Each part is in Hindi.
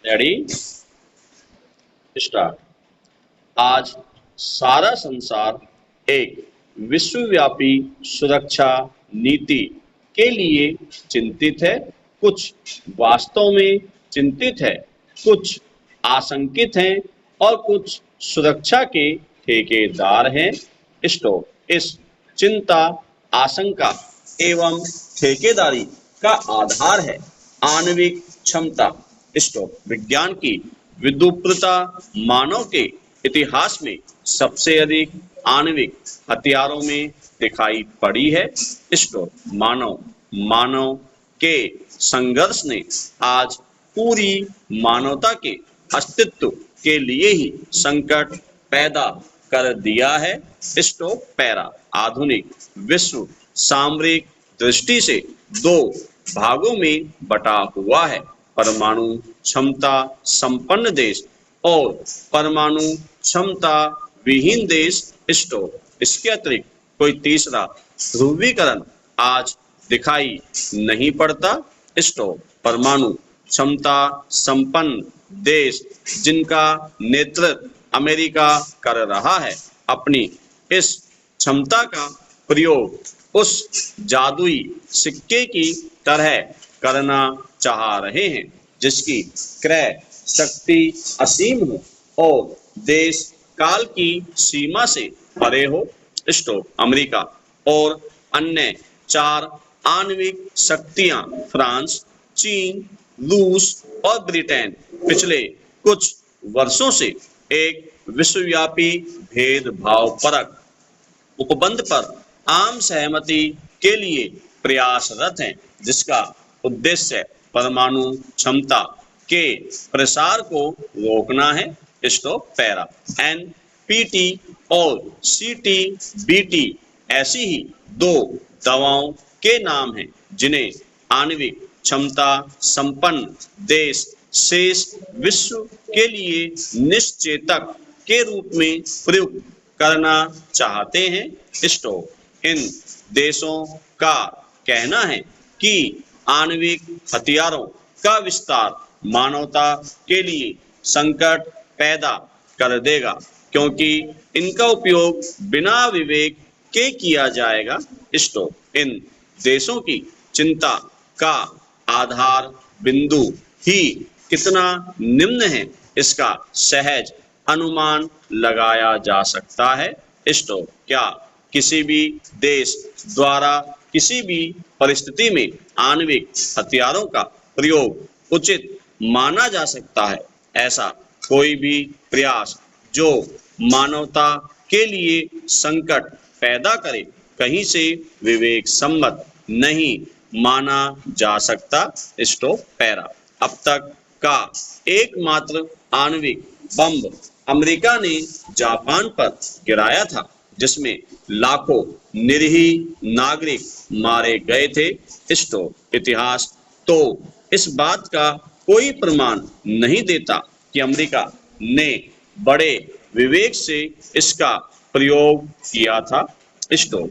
Ready start. आज सारा संसार एक विश्वव्यापी सुरक्षा नीति के लिए चिंतित है। कुछ वास्तव में चिंतित है, कुछ आशंकित हैं और कुछ सुरक्षा के ठेकेदार हैं। स्टॉक इस चिंता, आशंका एवं ठेकेदारी का आधार है आणविक क्षमता। स्टॉक विज्ञान की विद्वत्ता मानव के इतिहास में सबसे अधिक आणविक हथियारों में दिखाई पड़ी है। स्टॉक मानव के संघर्ष ने आज पूरी मानवता के अस्तित्व के लिए ही संकट पैदा कर दिया है। स्टॉक पैरा आधुनिक विश्व सामरिक दृष्टि से दो भागों में बटा हुआ है, परमाणु क्षमता संपन्न देश और परमाणु क्षमता विहीन देश। स्टॉक इसके अतिरिक्त कोई तीसरा ध्रुवीकरण आज दिखाई नहीं पड़ता। स्टॉक परमाणु क्षमता संपन्न देश जिनका नेतृत्व अमेरिका कर रहा है, अपनी इस क्षमता का प्रयोग उस जादुई सिक्के की तरह करना चाह रहे हैं जिसकी क्रय शक्ति असीम हो और देश काल की सीमा से परे हो। स्टॉक अमेरिका और अन्य चार आणविक शक्तियां फ्रांस, चीन, रूस और ब्रिटेन पिछले कुछ वर्षों से एक विश्वव्यापी भेदभावपरक उपबंध पर आम सहमति के लिए प्रयासरत हैं, जिसका उद्देश्य परमाणु क्षमता के प्रसार को रोकना है। स्टॉक पैरा एनपीटी और सीटीबीटी ऐसी ही दो दवाओं के नाम हैं जिन्हें आणविक क्षमता संपन्न देश शेष विश्व के लिए निश्चेतक के रूप में प्रयुक्त करना चाहते हैं। स्टॉक इन देशों का कहना है कि आणविक हथियारों का विस्तार मानवता के लिए संकट पैदा कर देगा, क्योंकि इनका उपयोग बिना विवेक के किया जाएगा। स्टॉक इन देशों की चिंता का आधार बिंदु ही कितना निम्न है, इसका सहज अनुमान लगाया जा सकता है। स्टॉक क्या किसी भी देश द्वारा किसी भी परिस्थिति में आणविक हथियारों का प्रयोग उचित माना जा सकता है? ऐसा कोई भी प्रयास जो मानवता के लिए संकट पैदा करे कहीं से विवेक सम्मत नहीं माना जा सकता। स्टॉक पैरा अब तक का एकमात्र आणविक बम अमेरिका ने जापान पर गिराया था, जिसमें लाखों निरीह नागरिक मारे गए थे। स्टॉक इतिहास तो इस बात का कोई प्रमाण नहीं देता कि अमेरिका ने बड़े विवेक से इसका प्रयोग किया था। स्टॉक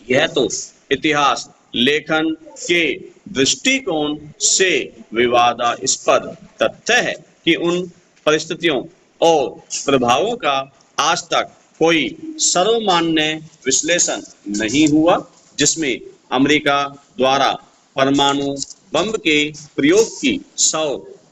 यह तो इतिहास लेखन के दृष्टिकोण से विवादास्पद तथ्य है कि उन परिस्थितियों और प्रभावों का आज तक कोई सर्वमान्य विश्लेषण नहीं हुआ जिसमें अमेरिका द्वारा परमाणु बम के प्रयोग की 100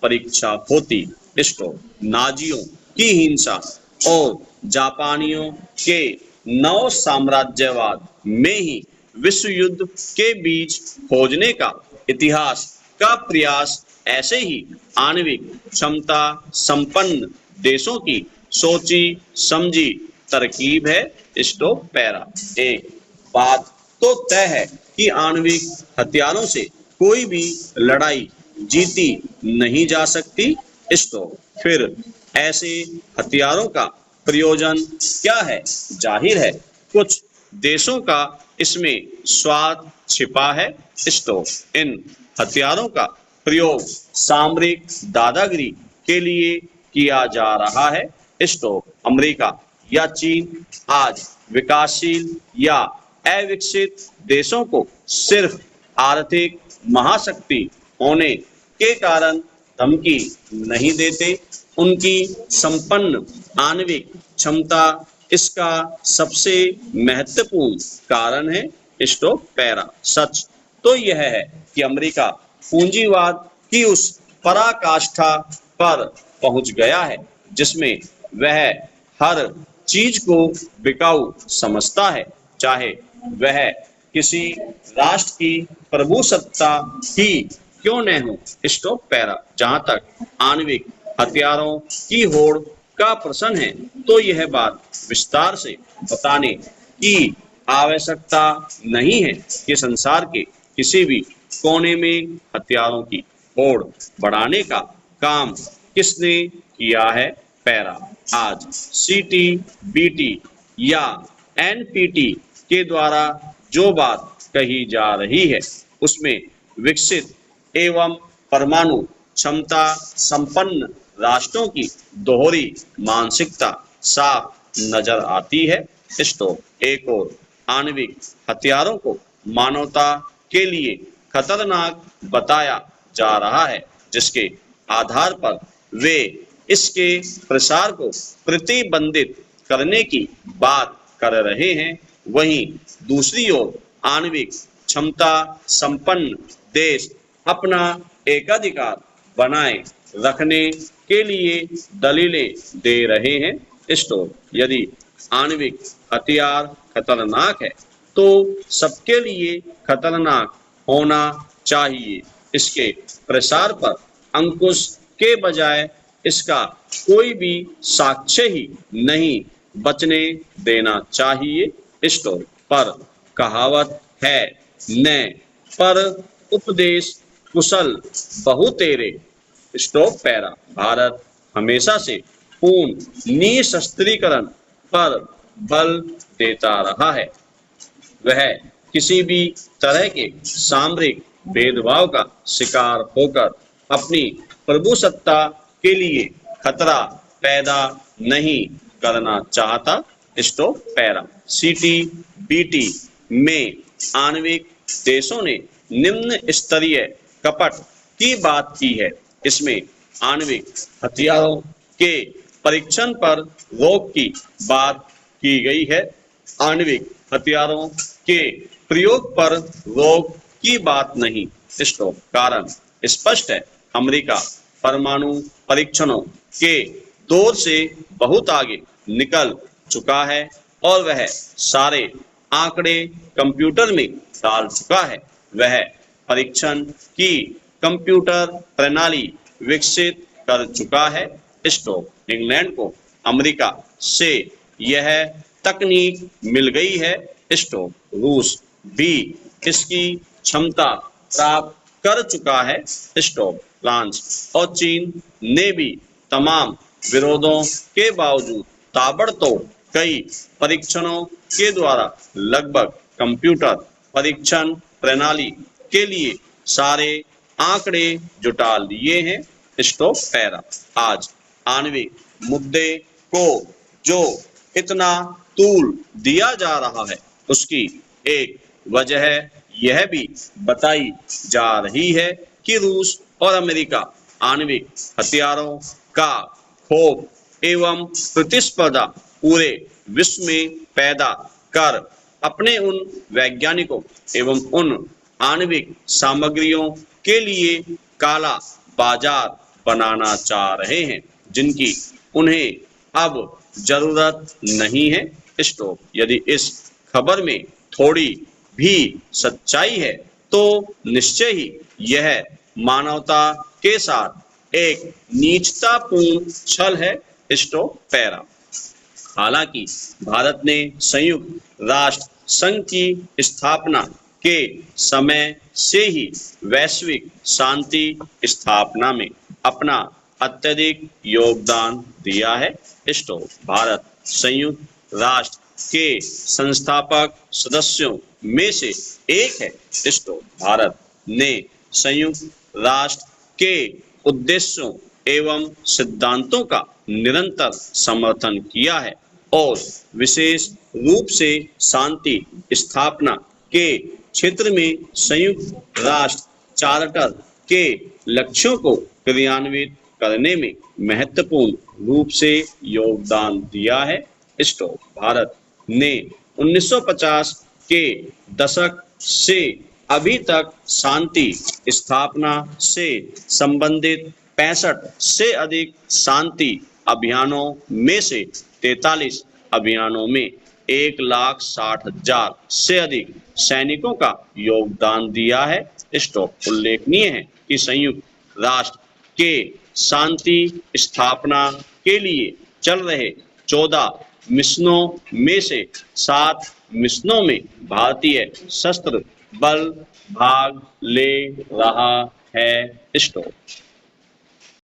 परीक्षा होती। स्टॉक नाजियों की हिंसा और जापानियों के नव साम्राज्यवाद में ही विश्व युद्ध के बीच खोजने का इतिहास का प्रयास ऐसे ही आणविक क्षमता संपन्न देशों की सोची समझी तरकीब है। स्टॉक पैरा एक बात तो तय है कि आणविक हथियारों से कोई भी लड़ाई जीती नहीं जा सकती। स्टॉक फिर ऐसे हथियारों का प्रयोजन क्या है? जाहिर है कुछ देशों का इसमें स्वार्थ छिपा है। स्टॉक इन हथियारों का प्रयोग सामरिक दादागिरी के लिए किया जा रहा है। स्टॉक अमेरिका या चीन आज विकासशील या अविकसित देशों को सिर्फ आर्थिक महाशक्ति होने के कारण धमकी नहीं देते। उनकी संपन्न आणविक क्षमता इसका सबसे महत्वपूर्ण कारण है। Stop para. सच तो यह है कि अमेरिका पूंजीवाद की उस पराकाष्ठा पर पहुंच गया है जिसमें वह हर चीज को बिकाऊ समझता है, चाहे वह किसी राष्ट्र की प्रभुसत्ता ही क्यों न हो। Stop para. जहां तक आणविक हथियारों की होड़ का प्रश्न है तो यह बात विस्तार से बताने की आवश्यकता नहीं है कि संसार के किसी भी कोने में हथियारों की होड़ बढ़ाने का काम किसने किया है। पैरा। आज CTBT या NPT के द्वारा जो बात कही जा रही है उसमें विकसित एवं परमाणु क्षमता संपन्न राष्ट्रों की दोहरी मानसिकता साफ नजर आती है। स्टॉप। एक और आणविक हथियारों को मानवता के लिए खतरनाक बताया जा रहा है जिसके आधार पर वे इसके प्रसार को प्रतिबंधित करने की बात कर रहे हैं। वहीं दूसरी ओर आणविक क्षमता संपन्न देश अपना एकाधिकार बनाए रखने के लिए दलीलें दे रहे हैं। स्टॉप। यदि आणविक हथियार खतरनाक है तो सबके लिए खतरनाक होना चाहिए। इसके प्रसार पर अंकुश के बजाय इसका कोई भी साक्ष्य ही नहीं बचने देना चाहिए। स्टॉप। पर कहावत है न पर उपदेश कुशल बहु तेरे। Stop para. भारत हमेशा से पूर्ण निशस्त्रीकरण पर बल देता रहा है। वह किसी भी तरह के सामरिक भेदभाव का शिकार होकर अपनी प्रभुसत्ता के लिए खतरा पैदा नहीं करना चाहता। Stop para. CTBT में आणविक देशों ने निम्न स्तरीय कपट की बात की है। इसमें आणविक हथियारों के परीक्षण पर रोक की बात की गई है। आणविक हथियारों के प्रयोग पर रोक की बात नहीं। स्टॉप। कारण स्पष्ट है। अमेरिका परमाणु परीक्षणों के दौर से बहुत आगे निकल चुका है और वह सारे आंकड़े कंप्यूटर में डाल चुका है। वह परीक्षण की कंप्यूटर प्रणाली विकसित कर चुका है। स्टॉप। इंग्लैंड को अमेरिका से यह तकनीक मिल गई है। स्टॉप। रूस भी इसकी क्षमता प्राप्त कर चुका है। स्टॉप। फ्रांस और चीन ने भी तमाम विरोधों के बावजूद ताबड़तोड़ कई परीक्षणों के द्वारा लगभग कंप्यूटर परीक्षण प्रणाली के लिए सारे आंकड़े जुटा लिए हैं। Stop para. आज आणविक मुद्दे को जो इतना तूल दिया जा रहा है उसकी एक वजह यह भी बताई जा रही है कि रूस और अमेरिका आणविक हथियारों का खोप एवं प्रतिस्पर्धा पूरे विश्व में पैदा कर अपने उन वैज्ञानिकों एवं उन आणविक सामग्रियों के लिए काला बाजार बनाना चाह रहे हैं जिनकी उन्हें अब जरूरत नहीं है। स्टॉप। यदि इस खबर में थोड़ी भी सच्चाई है तो निश्चय ही यह मानवता के साथ एक नीचतापूर्ण छल है। Stop para. हालांकि भारत ने संयुक्त राष्ट्र संघ की स्थापना के समय से ही वैश्विक शांति स्थापना में अपना अत्यधिक योगदान दिया है। स्टॉप। भारत संयुक्त राष्ट्र के संस्थापक सदस्यों में से एक है। स्टॉप। भारत ने संयुक्त राष्ट्र के उद्देश्यों एवं सिद्धांतों का निरंतर समर्थन किया है और विशेष रूप से शांति स्थापना के क्षेत्र में संयुक्त राष्ट्र चार्टर के लक्ष्यों को क्रियान्वित करने में महत्वपूर्ण रूप से योगदान दिया है। स्टॉप। भारत ने 1950 के दशक से अभी तक शांति स्थापना से संबंधित 65 से अधिक शांति अभियानों में से 43 अभियानों में 1,60,000 से अधिक सैनिकों का योगदान दिया है। स्टॉप। उल्लेखनीय है कि संयुक्त राष्ट्र के शांति स्थापना के लिए चल रहे 14 मिशनों में से 7 मिशनों में भारतीय सशस्त्र बल भाग ले रहा है। स्टॉप।